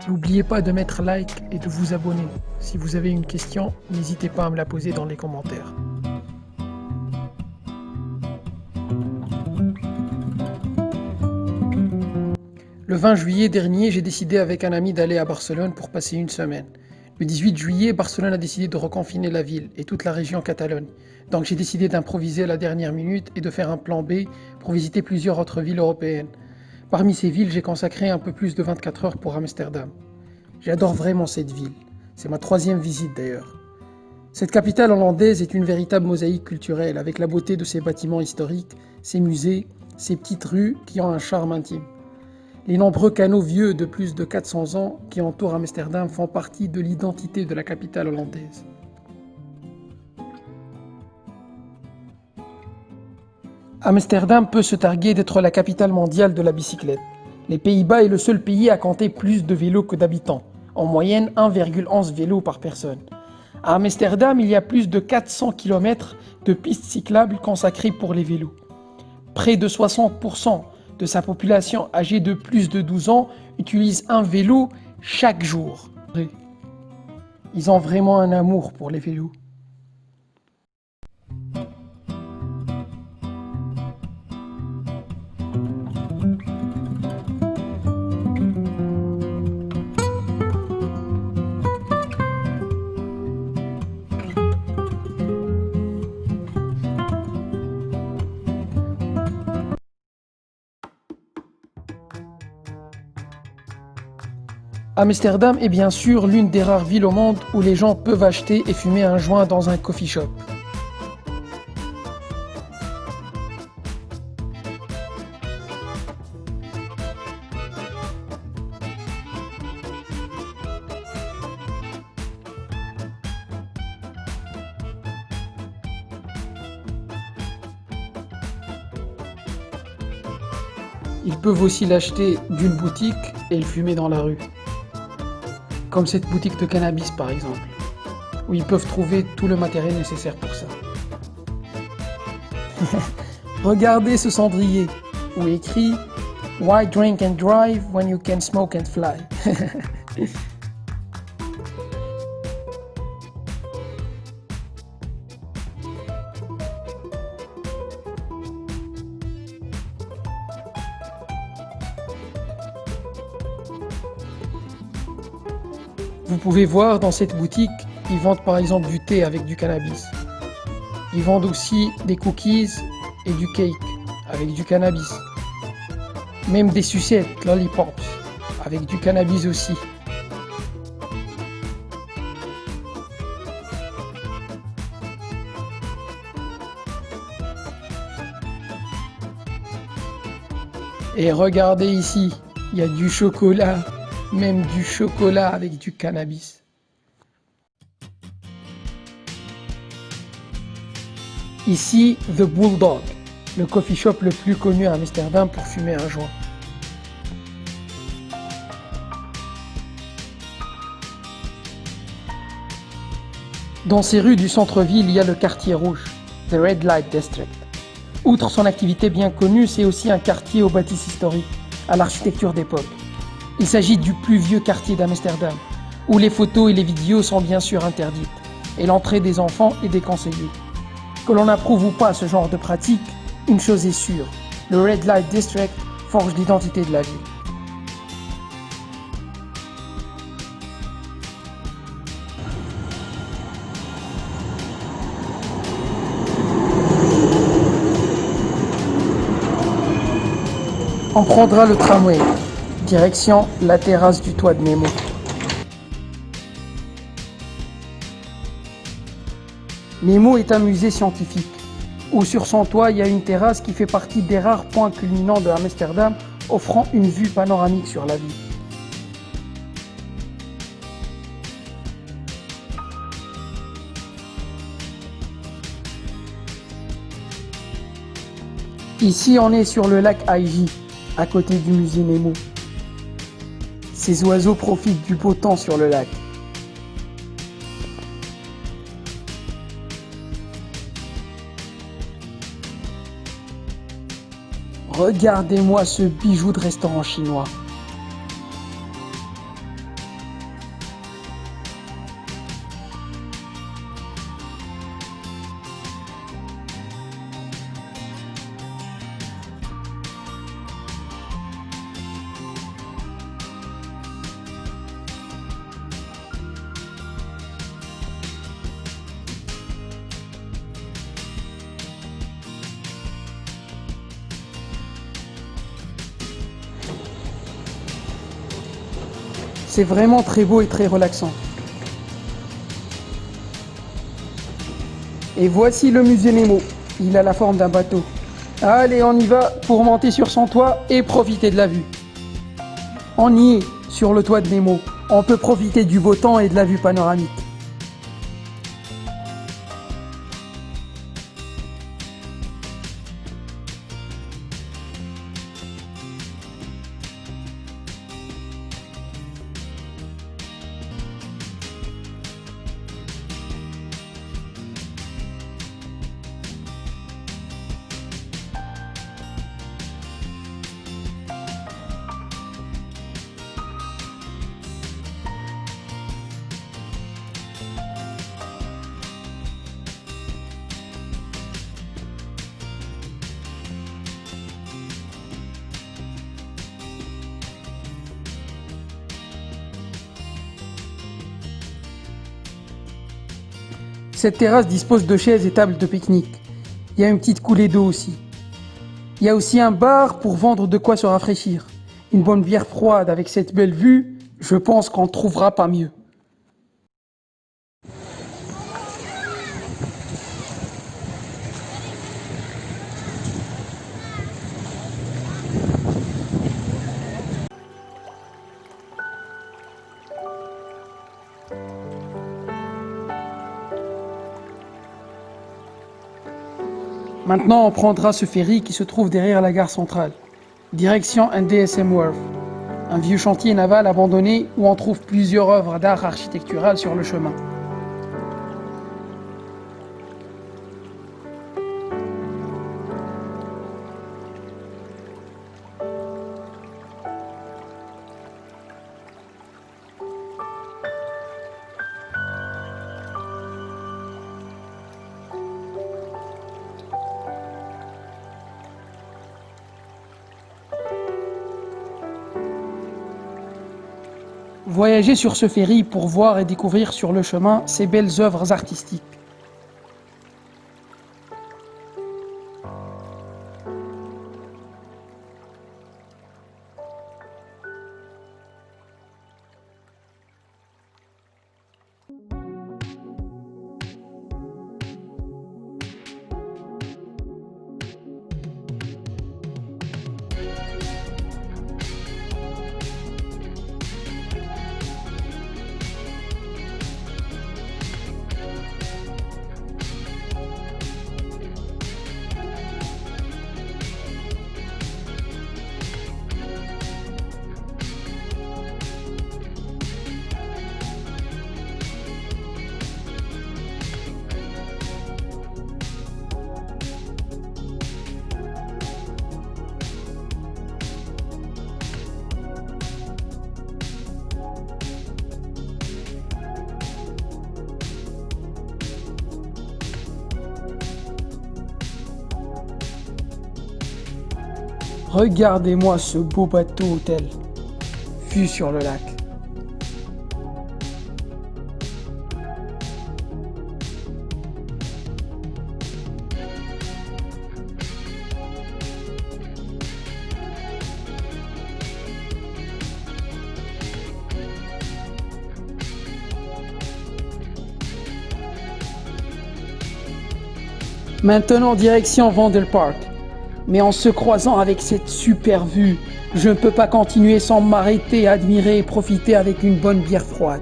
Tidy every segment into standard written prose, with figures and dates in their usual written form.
N'oubliez pas de mettre like et de vous abonner. Si vous avez une question, n'hésitez pas à me la poser dans les commentaires. Le 20 juillet dernier, j'ai décidé avec un ami d'aller à Barcelone pour passer une semaine. Le 18 juillet, Barcelone a décidé de reconfiner la ville et toute la région Catalogne. Donc j'ai décidé d'improviser à la dernière minute et de faire un plan B pour visiter plusieurs autres villes européennes. Parmi ces villes, j'ai consacré un peu plus de 24 heures pour Amsterdam. J'adore vraiment cette ville. C'est ma 3e visite d'ailleurs. Cette capitale hollandaise est une véritable mosaïque culturelle avec la beauté de ses bâtiments historiques, ses musées, ses petites rues qui ont un charme intime. Les nombreux canaux vieux de plus de 400 ans qui entourent Amsterdam font partie de l'identité de la capitale hollandaise. Amsterdam peut se targuer d'être la capitale mondiale de la bicyclette. Les Pays-Bas est le seul pays à compter plus de vélos que d'habitants, en moyenne 1,11 vélos par personne. À Amsterdam, il y a plus de 400 km de pistes cyclables consacrées pour les vélos. Près de 60% de sa population âgée de plus de 12 ans utilise un vélo chaque jour. Ils ont vraiment un amour pour les vélos. Amsterdam est bien sûr l'une des rares villes au monde où les gens peuvent acheter et fumer un joint dans un coffee shop. Ils peuvent aussi l'acheter d'une boutique et le fumer dans la rue. Comme cette boutique de cannabis par exemple, où ils peuvent trouver tout le matériel nécessaire pour ça. Regardez ce cendrier, où est écrit « Why drink and drive when you can smoke and fly ?» Vous pouvez voir dans cette boutique, ils vendent par exemple du thé avec du cannabis. Ils vendent aussi des cookies et du cake avec du cannabis. Même des sucettes, lollipops, avec du cannabis aussi. Et regardez ici, il y a du chocolat. Même du chocolat avec du cannabis. Ici, The Bulldog, le coffee shop le plus connu à Amsterdam pour fumer un joint. Dans ces rues du centre-ville, il y a le quartier rouge, The Red Light District. Outre son activité bien connue, c'est aussi un quartier aux bâtisses historiques, à l'architecture d'époque. Il s'agit du plus vieux quartier d'Amsterdam, où les photos et les vidéos sont bien sûr interdites, et l'entrée des enfants est déconseillée. Que l'on approuve ou pas ce genre de pratique, une chose est sûre, le Red Light District forge l'identité de la ville. On prendra le tramway. Direction la terrasse du toit de Nemo. Nemo est un musée scientifique, où sur son toit il y a une terrasse qui fait partie des rares points culminants de Amsterdam, offrant une vue panoramique sur la ville. Ici on est sur le lac Aigi, à côté du musée Nemo. Ces oiseaux profitent du beau temps sur le lac. Regardez-moi ce bijou de restaurant chinois. C'est vraiment très beau et très relaxant. Et voici le musée Nemo. Il a la forme d'un bateau. Allez, on y va pour monter sur son toit et profiter de la vue. On y est, sur le toit de Nemo. On peut profiter du beau temps et de la vue panoramique. Cette terrasse dispose de chaises et tables de pique-nique. Il y a une petite coulée d'eau aussi. Il y a aussi un bar pour vendre de quoi se rafraîchir. Une bonne bière froide avec cette belle vue, je pense qu'on ne trouvera pas mieux. Maintenant, on prendra ce ferry qui se trouve derrière la gare centrale. Direction NDSM Wharf, un vieux chantier naval abandonné où on trouve plusieurs œuvres d'art architectural sur le chemin. Voyager sur ce ferry pour voir et découvrir sur le chemin ces belles œuvres artistiques. Regardez-moi ce beau bateau hôtel, vue sur le lac. Maintenant direction Vondelpark. Mais en se croisant avec cette super vue, je ne peux pas continuer sans m'arrêter, admirer et profiter avec une bonne bière froide.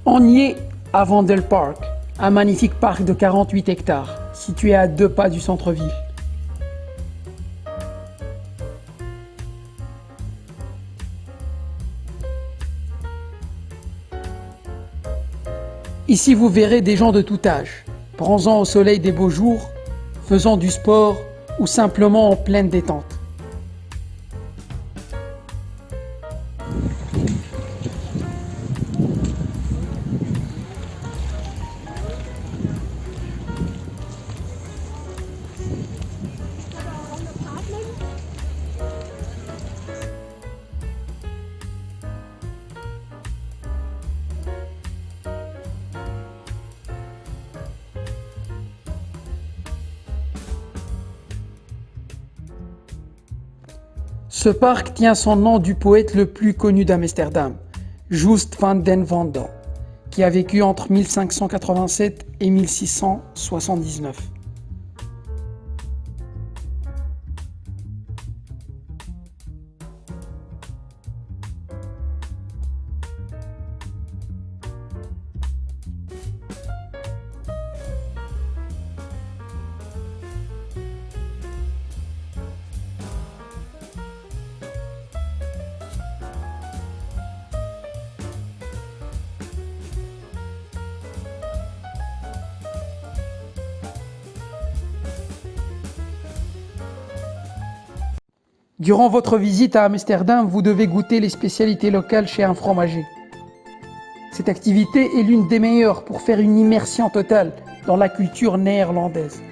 On y est à Vondelpark, un magnifique parc de 48 hectares, situé à 2 pas du centre-ville. Ici, vous verrez des gens de tout âge, bronzant au soleil des beaux jours, faisant du sport ou simplement en pleine détente. Ce parc tient son nom du poète le plus connu d'Amsterdam, Joost van den Vande, qui a vécu entre 1587 et 1679. Durant votre visite à Amsterdam, vous devez goûter les spécialités locales chez un fromager. Cette activité est l'une des meilleures pour faire une immersion totale dans la culture néerlandaise.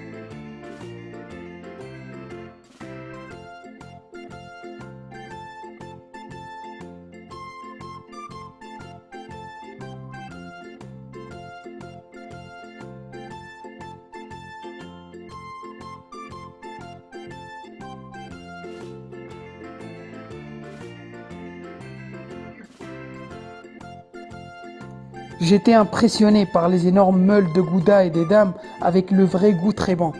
J'étais impressionné par les énormes meules de gouda et d'edam avec le vrai goût très bon.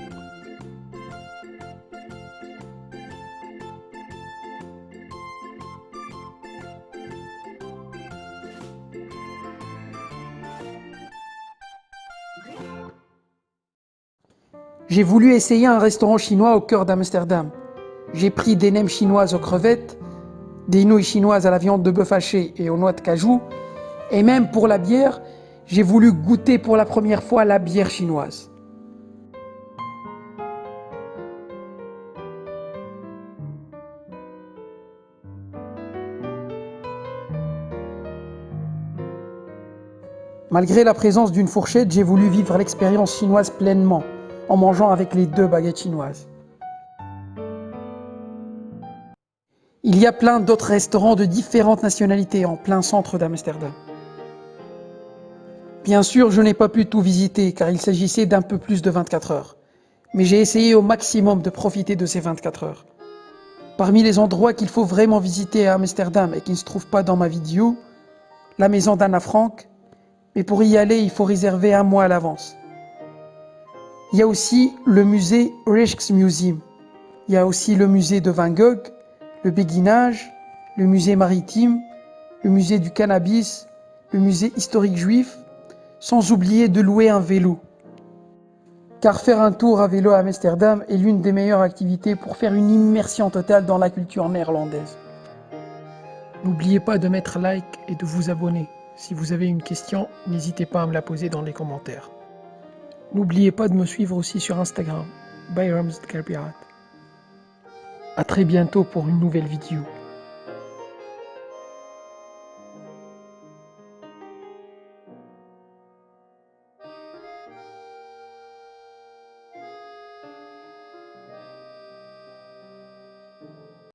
J'ai voulu essayer un restaurant chinois au cœur d'Amsterdam. J'ai pris des nems chinoises aux crevettes, des nouilles chinoises à la viande de bœuf hachée et aux noix de cajou, et même pour la bière, j'ai voulu goûter pour la première fois la bière chinoise. Malgré la présence d'une fourchette, j'ai voulu vivre l'expérience chinoise pleinement, en mangeant avec les 2 baguettes chinoises. Il y a plein d'autres restaurants de différentes nationalités en plein centre d'Amsterdam. Bien sûr, je n'ai pas pu tout visiter car il s'agissait d'un peu plus de 24 heures. Mais j'ai essayé au maximum de profiter de ces 24 heures. Parmi les endroits qu'il faut vraiment visiter à Amsterdam et qui ne se trouvent pas dans ma vidéo, la maison d'Anna Frank, mais pour y aller, il faut réserver 1 mois à l'avance. Il y a aussi le musée Rijksmuseum. Il y a aussi le musée de Van Gogh, le béguinage, le musée maritime, le musée du cannabis, le musée historique juif, sans oublier de louer un vélo. Car faire un tour à vélo à Amsterdam est l'une des meilleures activités pour faire une immersion totale dans la culture néerlandaise. N'oubliez pas de mettre like et de vous abonner. Si vous avez une question, n'hésitez pas à me la poser dans les commentaires. N'oubliez pas de me suivre aussi sur Instagram, Bayramsdgarbiat. À très bientôt pour une nouvelle vidéo.